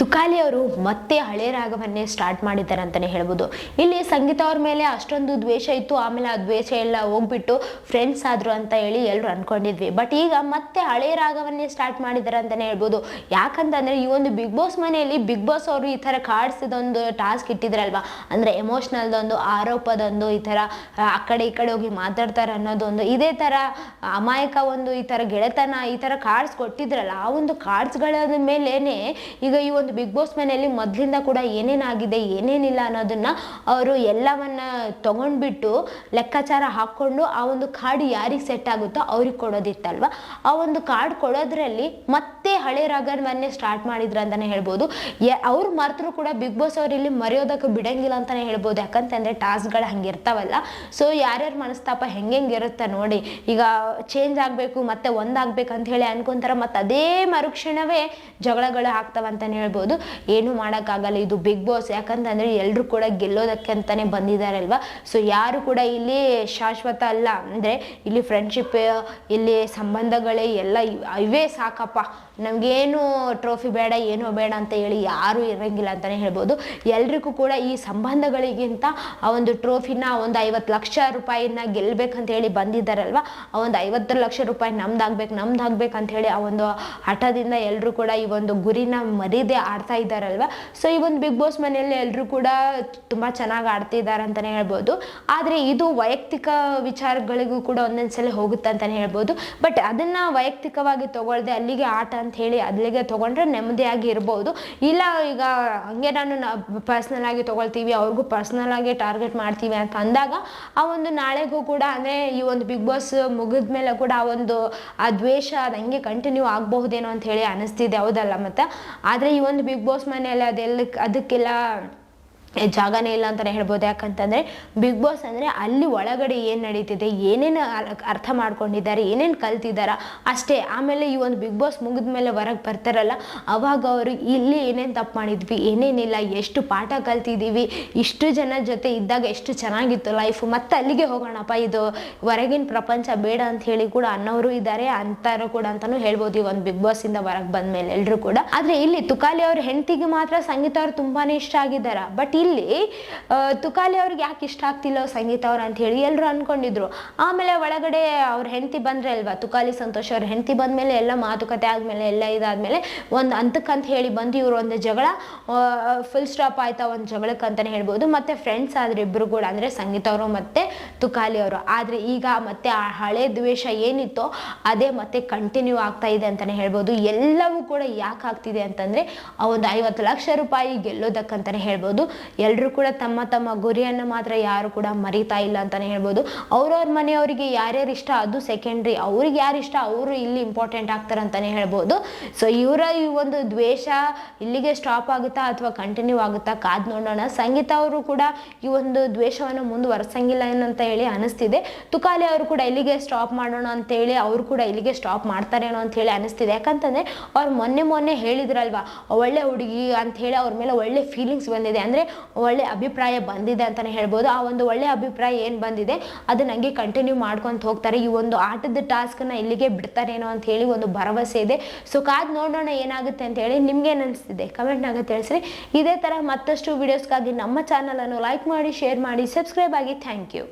ತುಕಾಲಿ ಅವರು ಮತ್ತೆ ಹಳೆ ರಾಗವನ್ನೇ ಸ್ಟಾರ್ಟ್ ಮಾಡಿದ್ದಾರೆ ಅಂತಲೇ ಹೇಳ್ಬೋದು. ಇಲ್ಲಿ ಸಂಗೀತ ಅವ್ರ ಮೇಲೆ ಅಷ್ಟೊಂದು ದ್ವೇಷ ಇತ್ತು, ಆಮೇಲೆ ಆ ದ್ವೇಷ ಎಲ್ಲ ಹೋಗ್ಬಿಟ್ಟು ಫ್ರೆಂಡ್ಸ್ ಆದರು ಅಂತ ಹೇಳಿ ಎಲ್ಲರೂ ಅಂದ್ಕೊಂಡಿದ್ವಿ. ಬಟ್ ಈಗ ಮತ್ತೆ ಹಳೆ ರಾಗವನ್ನೇ ಸ್ಟಾರ್ಟ್ ಮಾಡಿದ್ದಾರೆ ಅಂತಲೇ ಹೇಳ್ಬೋದು. ಯಾಕಂತಂದರೆ ಈ ಒಂದು ಬಿಗ್ ಬಾಸ್ ಮನೆಯಲ್ಲಿ ಬಿಗ್ ಬಾಸ್ ಅವರು ಈ ಥರ ಕಾರ್ಡ್ಸಿದೊಂದು ಟಾಸ್ಕ್ ಇಟ್ಟಿದ್ರಲ್ವ, ಅಂದರೆ ಎಮೋಷ್ನಲ್ದೊಂದು ಆರೋಪದೊಂದು ಈ ಥರ ಆ ಕಡೆ ಈ ಕಡೆ ಹೋಗಿ ಮಾತಾಡ್ತಾರೆ ಅನ್ನೋದೊಂದು, ಇದೇ ಥರ ಅಮಾಯಕ ಒಂದು ಈ ಥರ ಗೆಳೆತನ ಈ ಥರ ಕಾರ್ಡ್ಸ್ ಕೊಟ್ಟಿದ್ರಲ್ಲ, ಆ ಒಂದು ಕಾರ್ಡ್ಸ್ಗಳ ಮೇಲೇ ಈಗ ಈ ಒಂದು ಬಿಗ್ ಬಾಸ್ ಮನೆಯಲ್ಲಿ ಮೊದಲಿಂದ ಕೂಡ ಏನೇನಾಗಿದೆ ಏನೇನಿಲ್ಲ ಅನ್ನೋದನ್ನ ಅವರು ಎಲ್ಲವನ್ನ ತಗೊಂಡ್ಬಿಟ್ಟು ಲೆಕ್ಕಾಚಾರ ಹಾಕ್ಕೊಂಡು ಆ ಒಂದು ಕಾರ್ಡ್ ಯಾರಿಗೆ ಸೆಟ್ ಆಗುತ್ತೋ ಅವ್ರಿಗೆ ಕೊಡೋದಿತ್ತಲ್ವ, ಆ ಒಂದು ಕಾರ್ಡ್ ಕೊಡೋದ್ರಲ್ಲಿ ಮತ್ತೆ ಹಳೆ ರಾಗವನ್ನೇ ಸ್ಟಾರ್ಟ್ ಮಾಡಿದ್ರು ಅಂತಲೇ ಹೇಳ್ಬೋದು. ಅವ್ರು ಮರೆತರು ಕೂಡ ಬಿಗ್ ಬಾಸ್ ಅವ್ರು ಇಲ್ಲಿ ಮರೆಯೋದಕ್ಕೆ ಬಿಡಂಗಿಲ್ಲ ಅಂತಲೇ ಹೇಳ್ಬೋದು. ಯಾಕಂತಂದರೆ ಟಾಸ್ಕ್ಗಳು ಹಂಗಿರ್ತಾವಲ್ಲ, ಸೊ ಯಾರ್ಯಾರ ಮನಸ್ತಾಪ ಹೆಂಗಿರುತ್ತೆ ನೋಡಿ. ಈಗ ಚೇಂಜ್ ಆಗಬೇಕು ಮತ್ತೆ ಒಂದಾಗಬೇಕಂತ ಹೇಳಿ ಅನ್ಕೊಂತಾರೆ, ಮತ್ತು ಅದೇ ಮರುಕ್ಷಣವೇ ಜಗಳಗಳು ಆಗ್ತಾವಂತಲೇ ಹೇಳ್ಬೋದು. ಏನು ಮಾಡೋಕ್ಕಾಗಲ್ಲ, ಇದು ಬಿಗ್ ಬಾಸ್. ಯಾಕಂತಂದರೆ ಎಲ್ಲರೂ ಕೂಡ ಗೆಲ್ಲೋದಕ್ಕೆ ಅಂತಲೇ ಬಂದಿದ್ದಾರಲ್ವ. ಸೊ ಯಾರು ಕೂಡ ಇಲ್ಲಿ ಶಾಶ್ವತ ಅಲ್ಲ, ಅಂದರೆ ಇಲ್ಲಿ ಫ್ರೆಂಡ್ಶಿಪ್, ಇಲ್ಲಿ ಸಂಬಂಧಗಳೇ ಎಲ್ಲ ಇವೇ ಸಾಕಪ್ಪ, ನಮಗೇನು ಟ್ರೋಫಿ ಬೇಡ ಏನೋ ಬೇಡ ಅಂತ ಹೇಳಿ ಯಾರೂ ಇರೋಂಗಿಲ್ಲ ಅಂತಲೇ ಹೇಳ್ಬೋದು. ಎಲ್ರಿಗೂ ಕೂಡ ಈ ಸಂಬಂಧಗಳಿಗಿಂತ ಆ ಒಂದು ಟ್ರೋಫಿನ, ಒಂದು 50 ಲಕ್ಷ ರೂಪಾಯಿನ ಗೆಲ್ಲಬೇಕಂತ ಹೇಳಿ ಬಂದಿದ್ದಾರಲ್ವ, ಆ ಒಂದು 50 ಲಕ್ಷ ರೂಪಾಯಿ ನಮ್ದಾಗ್ಬೇಕಂತ ಹೇಳಿ ಆ ಒಂದು ಹಠದಿಂದ ಎಲ್ಲರೂ ಕೂಡ ಈ ಒಂದು ಗುರಿನ ಮರೀದೆ ಆಡ್ತಾ ಇದ್ದಾರಲ್ವ. ಸೊ ಈ ಒಂದು ಬಿಗ್ ಬಾಸ್ ಮನೆಯಲ್ಲಿ ಎಲ್ಲರೂ ಕೂಡ ತುಂಬ ಚೆನ್ನಾಗಿ ಆಡ್ತಿದ್ದಾರೆ ಅಂತಲೇ ಹೇಳ್ಬೋದು. ಆದರೆ ಇದು ವೈಯಕ್ತಿಕ ವಿಚಾರಗಳಿಗೂ ಕೂಡ ಒಂದೊಂದ್ಸಲ ಹೋಗುತ್ತೆ ಅಂತಲೇ ಹೇಳ್ಬೋದು. ಬಟ್ ಅದನ್ನು ವೈಯಕ್ತಿಕವಾಗಿ ತಗೊಳ್ದೆ ಅಲ್ಲಿಗೆ ಆಟ ಅಂತ ಹೇಳಿ ಅಲ್ಲಿಗೆ ತೊಗೊಂಡ್ರೆ ನೆಮ್ಮದಿಯಾಗಿ ಇರ್ಬೋದು. ಇಲ್ಲ ಈಗ ಹಂಗೆ ನಾನು ಪರ್ಸ್ನಲ್ ಆಗಿ ತೊಗೊಳ್ತೀವಿ, ಅವ್ರಿಗೂ ಪರ್ಸ್ನಲ್ ಆಗಿ ಟಾರ್ಗೆಟ್ ಮಾಡ್ತೀವಿ ಅಂತ ಅಂದಾಗ ಆ ಒಂದು ನಾಳೆಗೂ ಕೂಡ, ಅಂದರೆ ಈ ಒಂದು ಬಿಗ್ ಬಾಸ್ ಮುಗಿದ ಮೇಲೆ ಕೂಡ ಆ ದ್ವೇಷ ಅದು ಹಂಗೆ ಕಂಟಿನ್ಯೂ ಆಗಬಹುದೇನೋ ಅಂತ ಹೇಳಿ ಅನಿಸ್ತಿದೆ, ಹೌದಲ್ಲ? ಮತ್ತು ಆದರೆ ಈ ಒಂದು ಬಿಗ್ ಬಾಸ್ ಮನೆಯಲ್ಲಿ ಅದಕ್ಕೆಲ್ಲ ಜಾಗನೇ ಇಲ್ಲ ಅಂತಲೇ ಹೇಳ್ಬೋದು. ಯಾಕಂತಂದರೆ ಬಿಗ್ ಬಾಸ್ ಅಂದರೆ ಅಲ್ಲಿ ಒಳಗಡೆ ಏನು ನಡೀತಿದೆ, ಏನೇನು ಅರ್ಥ ಮಾಡ್ಕೊಂಡಿದ್ದಾರೆ, ಏನೇನು ಕಲ್ತಿದ್ದಾರ ಅಷ್ಟೇ. ಆಮೇಲೆ ಈ ಒಂದು ಬಿಗ್ ಬಾಸ್ ಮುಗಿದ ಮೇಲೆ ಹೊರಗೆ ಬರ್ತಾರಲ್ಲ, ಅವಾಗ ಅವರು ಇಲ್ಲಿ ಏನೇನು ತಪ್ಪು ಮಾಡಿದ್ವಿ, ಏನೇನಿಲ್ಲ, ಎಷ್ಟು ಪಾಠ ಕಲ್ತಿದ್ದೀವಿ, ಇಷ್ಟು ಜನ ಜೊತೆ ಇದ್ದಾಗ ಎಷ್ಟು ಚೆನ್ನಾಗಿತ್ತು ಲೈಫು, ಮತ್ತೆ ಅಲ್ಲಿಗೆ ಹೋಗೋಣಪ್ಪ, ಇದು ಹೊರಗಿನ ಪ್ರಪಂಚ ಬೇಡ ಅಂತ ಹೇಳಿ ಕೂಡ ಅನ್ನೋರು ಇದ್ದಾರೆ, ಅಂತಾರು ಕೂಡ ಅಂತಲೂ ಹೇಳ್ಬೋದು ಈ ಒಂದು ಬಿಗ್ ಬಾಸಿಂದ ಹೊರಗೆ ಬಂದ ಮೇಲೆ ಎಲ್ಲರೂ ಕೂಡ. ಆದರೆ ಇಲ್ಲಿ ತುಕಾಲಿ ಅವ್ರ ಹೆಂಡತಿಗೆ ಮಾತ್ರ ಸಂಗೀತ ಅವ್ರು ತುಂಬಾ ಇಷ್ಟ ಆಗಿದ್ದಾರೆ. ಬಟ್ ಇಲ್ಲಿ ತುಕಾಲಿ ಅವ್ರಿಗೆ ಯಾಕೆ ಇಷ್ಟ ಆಗ್ತಿಲ್ಲ ಸಂಗೀತ ಅವ್ರು ಅಂತ ಹೇಳಿ ಎಲ್ಲರೂ ಅನ್ಕೊಂಡಿದ್ರು. ಆಮೇಲೆ ಒಳಗಡೆ ಅವ್ರ ಹೆಂಡತಿ ಬಂದ್ರೆ ಅಲ್ವಾ, ತುಕಾಲಿ ಸಂತೋಷ್ ಅವ್ರ ಹೆಂಡತಿ ಬಂದ್ಮೇಲೆ ಎಲ್ಲ ಮಾತುಕತೆ ಆದ್ಮೇಲೆ ಎಲ್ಲ ಇದಾದ್ಮೇಲೆ ಒಂದು ಅಂತಕ್ಕಂತ ಹೇಳಿ ಬಂದು ಇವರು ಒಂದು ಜಗಳ ಫುಲ್ ಸ್ಟಾಪ್ ಆಯ್ತಾ ಒಂದು ಜಗಳಕ್ಕೆ ಅಂತಾನೆ ಹೇಳ್ಬೋದು. ಮತ್ತೆ ಫ್ರೆಂಡ್ಸ್ ಆದ್ರೆ ಇಬ್ರು ಕೂಡ, ಅಂದ್ರೆ ಸಂಗೀತ ಅವರು ಮತ್ತೆ ತುಕಾಲಿ ಅವರು. ಆದ್ರೆ ಈಗ ಮತ್ತೆ ಆ ಹಳೆ ದ್ವೇಷ ಏನಿತ್ತೋ ಅದೇ ಮತ್ತೆ ಕಂಟಿನ್ಯೂ ಆಗ್ತಾ ಇದೆ ಅಂತಾನೆ ಹೇಳ್ಬೋದು. ಎಲ್ಲವೂ ಕೂಡ ಯಾಕೆ ಆಗ್ತಿದೆ ಅಂತಂದ್ರೆ ಆ ಒಂದು 50 ಲಕ್ಷ ರೂಪಾಯಿ ಗೆಲ್ಲೋದಕ್ಕಂತಾನೆ ಹೇಳ್ಬೋದು. ಎಲ್ಲರೂ ಕೂಡ ತಮ್ಮ ತಮ್ಮ ಗುರಿಯನ್ನು ಮಾತ್ರ ಯಾರು ಕೂಡ ಮರಿತಾ ಇಲ್ಲ ಅಂತಾನೆ ಹೇಳ್ಬೋದು. ಅವ್ರವ್ರ ಮನೆಯವರಿಗೆ ಯಾರ್ಯಾರು ಇಷ್ಟ ಅದು ಸೆಕೆಂಡ್ರಿ, ಅವ್ರಿಗೆ ಯಾರು ಇಷ್ಟ ಅವರು ಇಲ್ಲಿ ಇಂಪಾರ್ಟೆಂಟ್ ಆಗ್ತಾರೆ ಅಂತಾನೆ ಹೇಳ್ಬೋದು. ಸೊ ಇವರ ಈ ಒಂದು ದ್ವೇಷ ಇಲ್ಲಿಗೆ ಸ್ಟಾಪ್ ಆಗುತ್ತಾ ಅಥವಾ ಕಂಟಿನ್ಯೂ ಆಗುತ್ತಾ ಕಾದ್ ನೋಡೋಣ. ಸಂಗೀತ ಅವರು ಕೂಡ ಈ ಒಂದು ದ್ವೇಷವನ್ನು ಮುಂದುವರ್ಸಂಗಿಲ್ಲ ಏನಂತ ಹೇಳಿ ಅನಿಸ್ತಿದೆ. ತುಕಾಲಿ ಅವರು ಕೂಡ ಇಲ್ಲಿಗೆ ಸ್ಟಾಪ್ ಮಾಡೋಣ ಅಂತ ಹೇಳಿ ಅವರು ಕೂಡ ಇಲ್ಲಿಗೆ ಸ್ಟಾಪ್ ಮಾಡ್ತಾರೇನೋ ಅಂತ ಹೇಳಿ ಅನಿಸ್ತಿದೆ. ಯಾಕಂತಂದ್ರೆ ಅವ್ರು ಮೊನ್ನೆ ಹೇಳಿದ್ರಲ್ವಾ, ಒಳ್ಳೆ ಹುಡುಗಿ ಅಂತ ಹೇಳಿ ಅವ್ರ ಮೇಲೆ ಒಳ್ಳೆ ಫೀಲಿಂಗ್ಸ್ ಬಂದಿದೆ, ಅಂದ್ರೆ ಒಳ್ಳೆ ಅಭಿಪ್ರಾಯ ಬಂದಿದೆ ಅಂತಾನೆ ಹೇಳ್ಬೋದು. ಆ ಒಂದು ಒಳ್ಳೆ ಅಭಿಪ್ರಾಯ ಏನು ಬಂದಿದೆ ಅದು ನನಗೆ ಕಂಟಿನ್ಯೂ ಮಾಡ್ಕೊಂತ ಹೋಗ್ತಾರೆ. ಈ ಒಂದು ಆಟದ ಟಾಸ್ಕ್ನ ಇಲ್ಲಿಗೆ ಬಿಡ್ತಾರೇನೋ ಅಂತ ಹೇಳಿ ಒಂದು ಭರವಸೆ ಇದೆ. ಸೊ ಕಾದ್ ನೋಡೋಣ ಏನಾಗುತ್ತೆ ಅಂತ ಹೇಳಿ. ನಿಮ್ಗೆ ಏನು ಅನಿಸ್ತಿದೆ ಕಮೆಂಟ್ನಾಗ ತಿಳಿಸ್ರಿ. ಇದೇ ಥರ ಮತ್ತಷ್ಟು ವಿಡಿಯೋಸ್ಗಾಗಿ ನಮ್ಮ ಚಾನಲನ್ನು ಲೈಕ್ ಮಾಡಿ, ಶೇರ್ ಮಾಡಿ, ಸಬ್ಸ್ಕ್ರೈಬ್ ಆಗಿ. Thank you.